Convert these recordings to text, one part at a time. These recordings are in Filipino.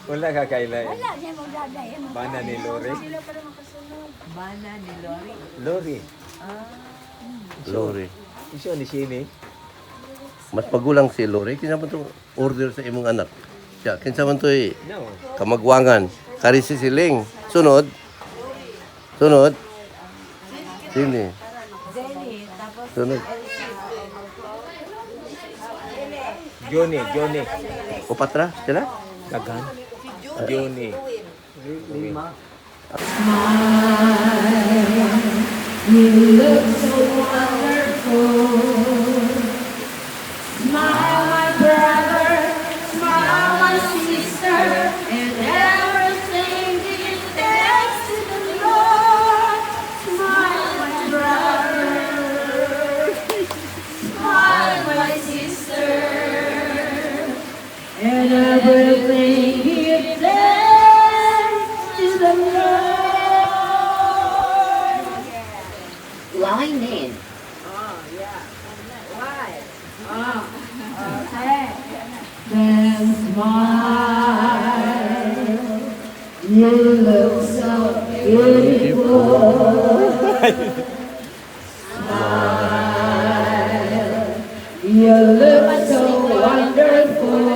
Wala ka kaila. Wala niya mo daday. Bana ni Lori. Sila pa rin makasunod. Bana ni Lori. Lori. Lori. Iso ni Sini. Mas pagulang si Lori. Kinsa man to order sa imong anak? Siya, kinsa man to No. kamagwangan. Kari si Siling. Sunod. Sunod. Sini. Jenny. Tapos Sunod. Johnny. Upatra sila? Daghan. Johnny. Lima. You look so wonderful. Smile, my brother. Smile, my sister. And everything is thanks to the Lord. Smile, my brother. Smile, my sister. And everything is thanks to the Lord. Line in. Then smile. You look so beautiful. Smile. You look so wonderful.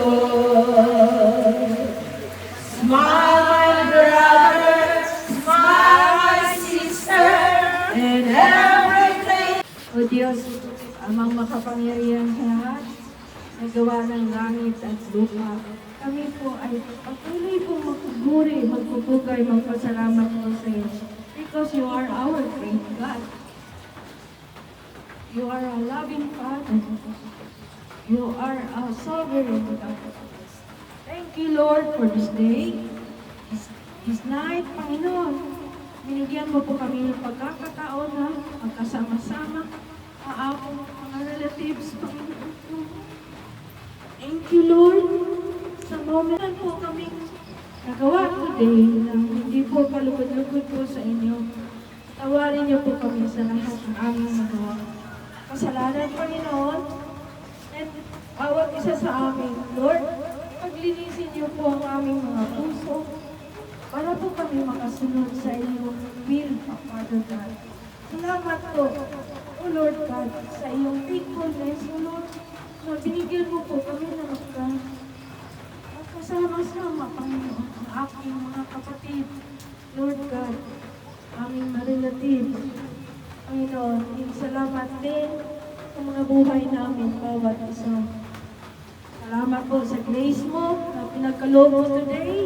Smile, my brother. Smile, my sister. And everything. O Diyos, amang makapangyarihan sa lahat, nagawa ng langit at lupa. Kami po ay patuloy po magpupuri, magpupugay, magpasalamat po sa iyo. Because you are our great God. You are a loving Father. You are a sovereign God. Thank you, Lord, for this day, this night, Panginoon. Binigyan mo po kami ng pagkakataon na magkasama-sama ang aking mga relatives, Panginoon. Thank you, Lord. Sa moment po kami nagawa today na hindi po kalugod-lugod po sa inyo. Tawarin niyo po kami sa lahat ng aming magawa. Kasalanan, Panginoon, at bawat isa sa amin, Lord, paglinisin niyo po ang aming mga puso para po kami makasunod sa iyong will, Father God. Salamat po, O Lord God, sa iyong faithfulness, O Lord, na binigyan mo po kami ng magkasama-sama, Panginoon, ang aking mga kapatid, Lord God, aming mga relatives, Panginoon, salamat din sa mga buhay namin, bawat isa. Salamat po sa grace mo na pinagkaloob mo today.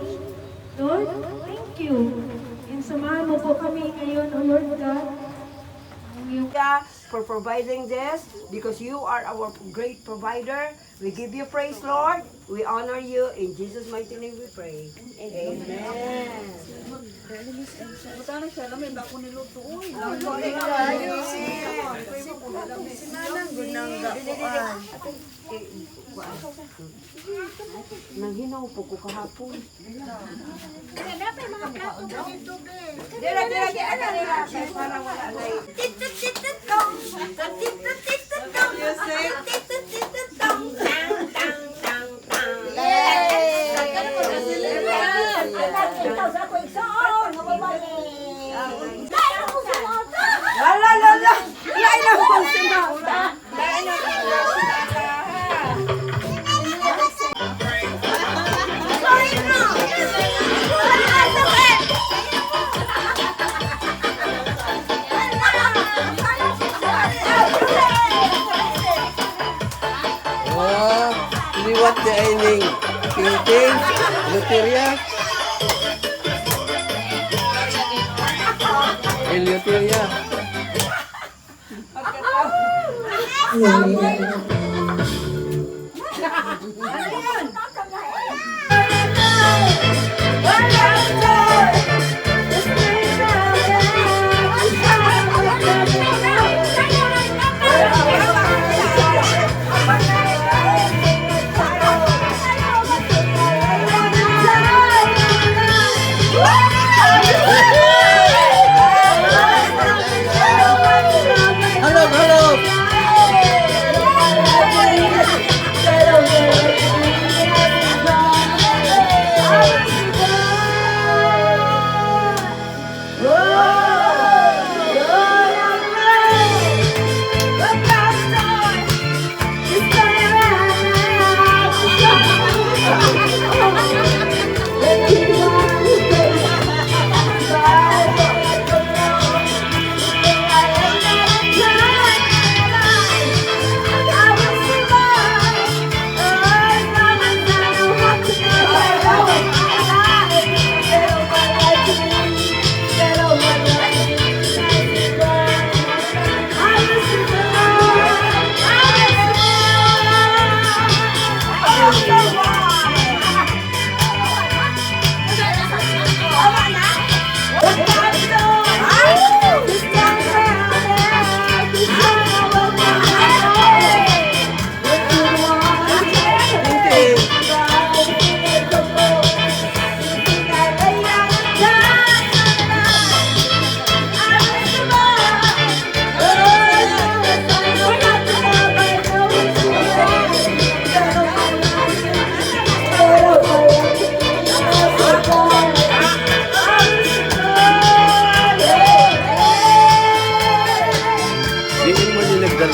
Lord, thank you. And samahan mo po kami ngayon, O Lord God. For providing this, because you are our great provider. We give you praise, Lord. We honor you. In Jesus' mighty name we pray. Amen. Nanghinaw po ko kahapon. Dapat mga plato mo dito, be. Dira. Para wala na yun. Titut-titut-tong. Titut-titut-tong. Titut-titut-tong. Tang, tang, tang, tang. Yay! Ikaw sa ako igsoon. Mababali. Dahil ako sa moto. Lala. Iay lang po si Mauta. Dahil lang po si Mauta. Sorry, no. Liwat di aining King, Luteria. Luteria. Hello.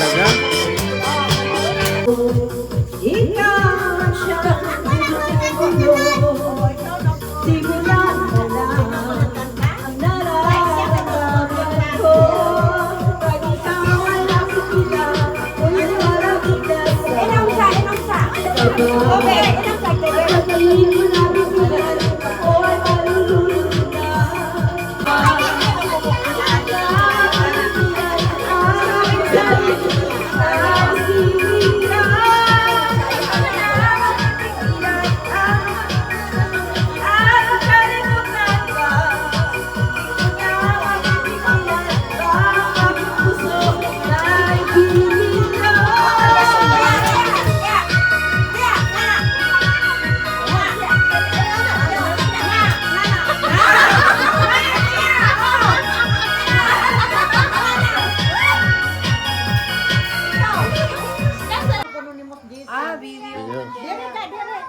talaga. Ikaw siya simulan na lang ang nararamdaman ko. Pag ikaw ay nakikita, ulit parang ikasama. Pagkain ko na bigyan, ako ay marunong na. Ang